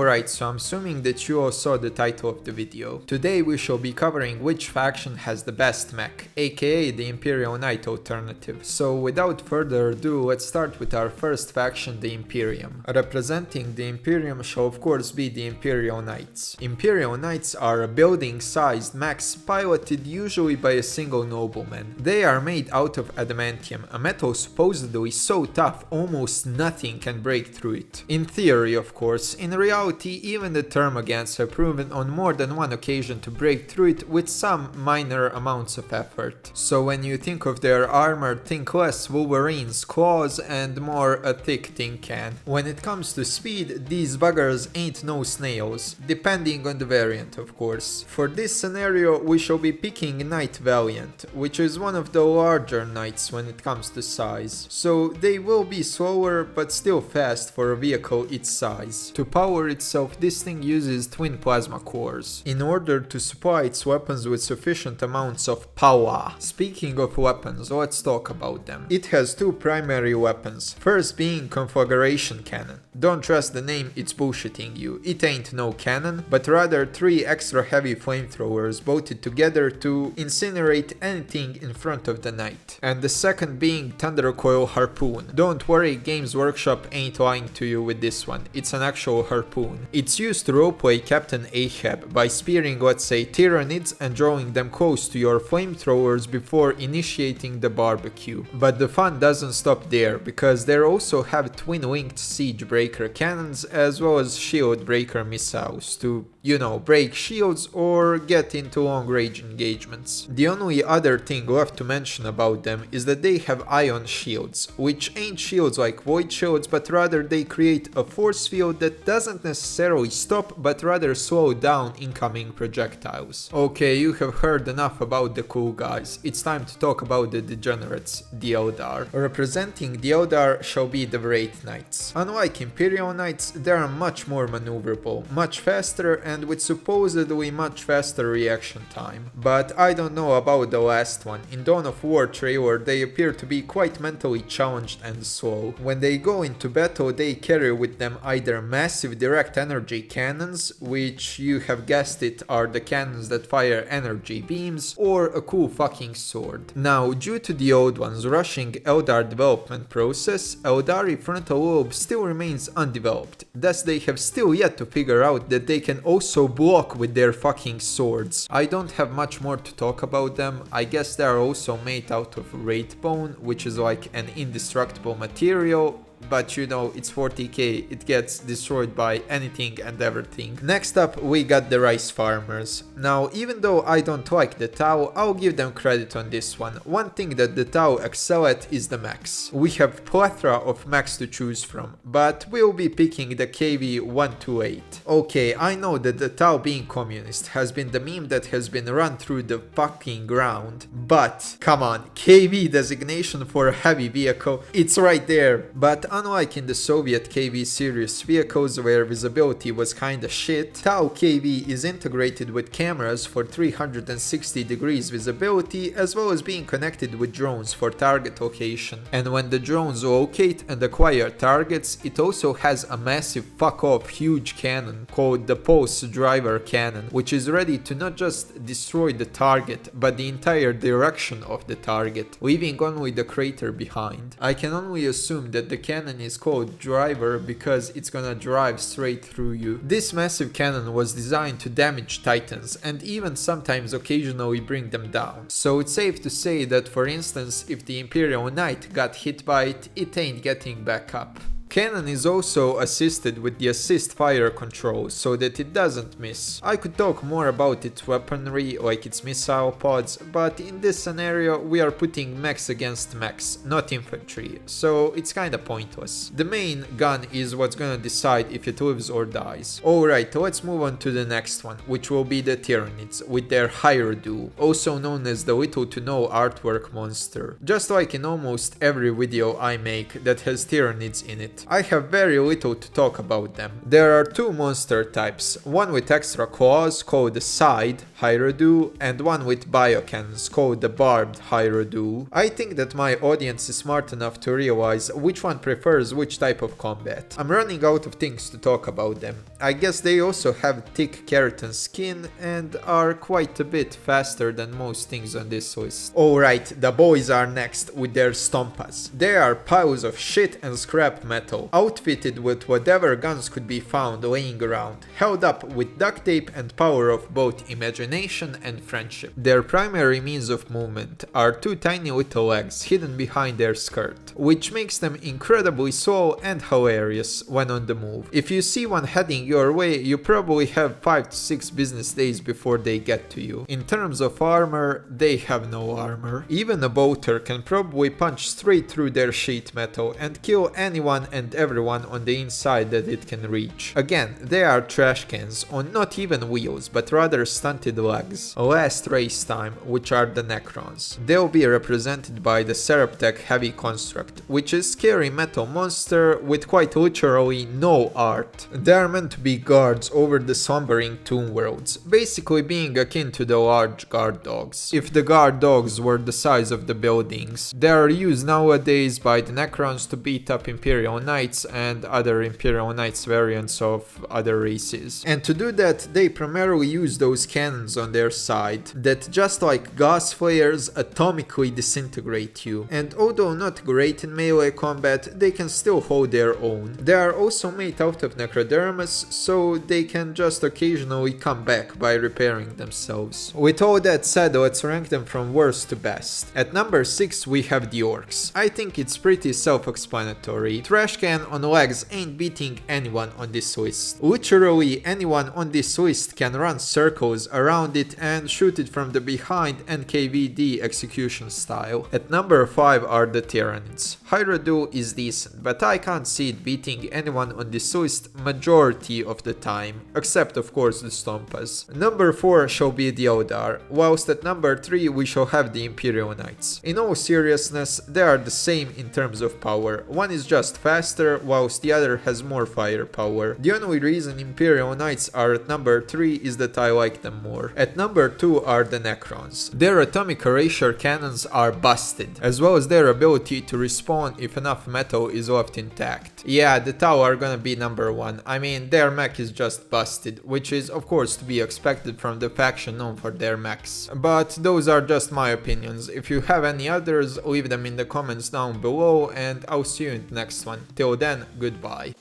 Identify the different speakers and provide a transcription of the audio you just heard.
Speaker 1: Alright, so I'm assuming that you all saw the title of the video. Today we shall be covering which faction has the best mech, aka the Imperial Knight alternative. So without further ado, let's start with our first faction, the Imperium. Representing the Imperium shall of course be the Imperial Knights. Imperial Knights are building-sized mechs piloted usually by a single nobleman. They are made out of adamantium, a metal supposedly so tough almost nothing can break through it. In theory, of course. In reality, even the termagants have proven on more than one occasion to break through it with some minor amounts of effort. So when you think of their armor, think less Wolverine's claws and more a thick tin can. When it comes to speed, these buggers ain't no snails, depending on the variant of course. For this scenario we shall be picking Knight Valiant, which is one of the larger knights when it comes to size. So they will be slower but still fast for a vehicle its size. To power itself, this thing uses twin plasma cores in order to supply its weapons with sufficient amounts of power. Speaking of weapons, let's talk about them. It has two primary weapons, first being Conflagration Cannon. Don't trust the name, it's bullshitting you. It ain't no cannon, but rather 3 extra heavy flamethrowers bolted together to incinerate anything in front of the knight. And the second being Thundercoil Harpoon. Don't worry, Games Workshop ain't lying to you with this one, it's an actual harpoon. It's used to roleplay Captain Ahab by spearing, let's say, Tyranids and drawing them close to your flamethrowers before initiating the barbecue. But the fun doesn't stop there, because they also have twin-linked siege breaker cannons as well as shield breaker missiles to, you know, break shields or get into long-range engagements. The only other thing left to mention about them is that they have ion shields, which ain't shields like void shields, but rather they create a force field that doesn't necessarily stop but rather slow down incoming projectiles. Okay, you have heard enough about the cool guys, it's time to talk about the degenerates, the Eldar. Representing the Eldar shall be the Wraith Knights. Unlike Imperial Knights, they are much more maneuverable, much faster and with supposedly much faster reaction time. But I don't know about the last one. In Dawn of War trailer they appear to be quite mentally challenged and slow. When they go into battle they carry with them either massive direct energy cannons, which you have guessed it are the cannons that fire energy beams, or a cool fucking sword. Now, due to the old ones rushing Eldar development process, Eldari frontal lobe still remains undeveloped, thus they have still yet to figure out that they can also block with their fucking swords. I don't have much more to talk about them. I guess they are also made out of wraith bone, which is like an indestructible material. But you know, it's 40k, it gets destroyed by anything and everything. Next up we got the rice farmers. Now, even though I don't like the Tau, I'll give them credit on this one. One thing that the Tau excel at is the mechs. We have plethora of mechs to choose from, but we'll be picking the KV-128. Okay, I know that the Tau being communist has been the meme that has been run through the fucking ground, but come on, KV designation for a heavy vehicle, it's right there. But unlike in the Soviet KV series vehicles where visibility was kinda shit, Tau KV is integrated with cameras for 360 degrees visibility as well as being connected with drones for target location. And when the drones locate and acquire targets, it also has a massive fuck off huge cannon called the Pulse Driver Cannon, which is ready to not just destroy the target but the entire direction of the target, leaving only the crater behind. I can only assume that the cannon is called Driver because it's gonna drive straight through you. This massive cannon was designed to damage titans and even sometimes occasionally bring them down. So it's safe to say that, for instance, if the Imperial Knight got hit by it, it ain't getting back up. Cannon is also assisted with the assist fire control so that it doesn't miss. I could talk more about its weaponry, like its missile pods, but in this scenario we are putting mechs against mechs, not infantry, so it's kinda pointless. The main gun is what's gonna decide if it lives or dies. Alright, let's move on to the next one, which will be the Tyranids, with their Hyrule, also known as the little to no artwork monster. Just like in almost every video I make that has Tyranids in it, bit. I have very little to talk about them. There are two monster types, one with extra claws called the Side Hydrodu and one with biocannons called the Barbed Hydrodu. I think that my audience is smart enough to realize which one prefers which type of combat. I'm running out of things to talk about them. I guess they also have thick keratin skin and are quite a bit faster than most things on this list. Alright, the boys are next with their Stompas. They are piles of shit and scrap metal, outfitted with whatever guns could be found laying around, held up with duct tape and power of both imagination and friendship. Their primary means of movement are two tiny little legs hidden behind their skirt, which makes them incredibly slow and hilarious when on the move. If you see one heading your way, you probably have 5 to 6 business days before they get to you. In terms of armor, they have no armor. Even a bolter can probably punch straight through their sheet metal and kill anyone and everyone on the inside that it can reach. Again, they are trash cans on not even wheels, but rather stunted legs. Last race time, which are the Necrons. They'll be represented by the Seraptech Heavy Construct, which is scary metal monster with quite literally no art. They are meant to be guards over the slumbering tomb worlds, basically being akin to the large guard dogs. If the guard dogs were the size of the buildings, they are used nowadays by the Necrons to beat up Imperial Knights and other Imperial Knights variants of other races. And to do that, they primarily use those cannons on their side that, just like gas flares, atomically disintegrate you. And although not great in melee combat, they can still hold their own. They are also made out of necrodermis, so they can just occasionally come back by repairing themselves. With all that said, let's rank them from worst to best. At number 6 we have the Orks. I think it's pretty self-explanatory. Trash can on legs ain't beating anyone on this list. Literally anyone on this list can run circles around it and shoot it from the behind NKVD execution style. At number 5 are the Tyranids. Hydrodu is decent, but I can't see it beating anyone on this list majority of the time, except of course the Stompas. Number 4 shall be the Eldar, whilst at number 3 we shall have the Imperial Knights. In all seriousness, they are the same in terms of power. One is just faster, whilst the other has more firepower. The only reason Imperial Knights are at number 3 is that I like them more. At number 2 are the Necrons. Their atomic erasure cannons are busted, as well as their ability to respawn if enough metal is left intact. Yeah, the Tau are gonna be number 1. I mean, their mech is just busted, which is of course to be expected from the faction known for their mechs. But those are just my opinions. If you have any others, leave them in the comments down below and I'll see you in the next one. Till then, goodbye.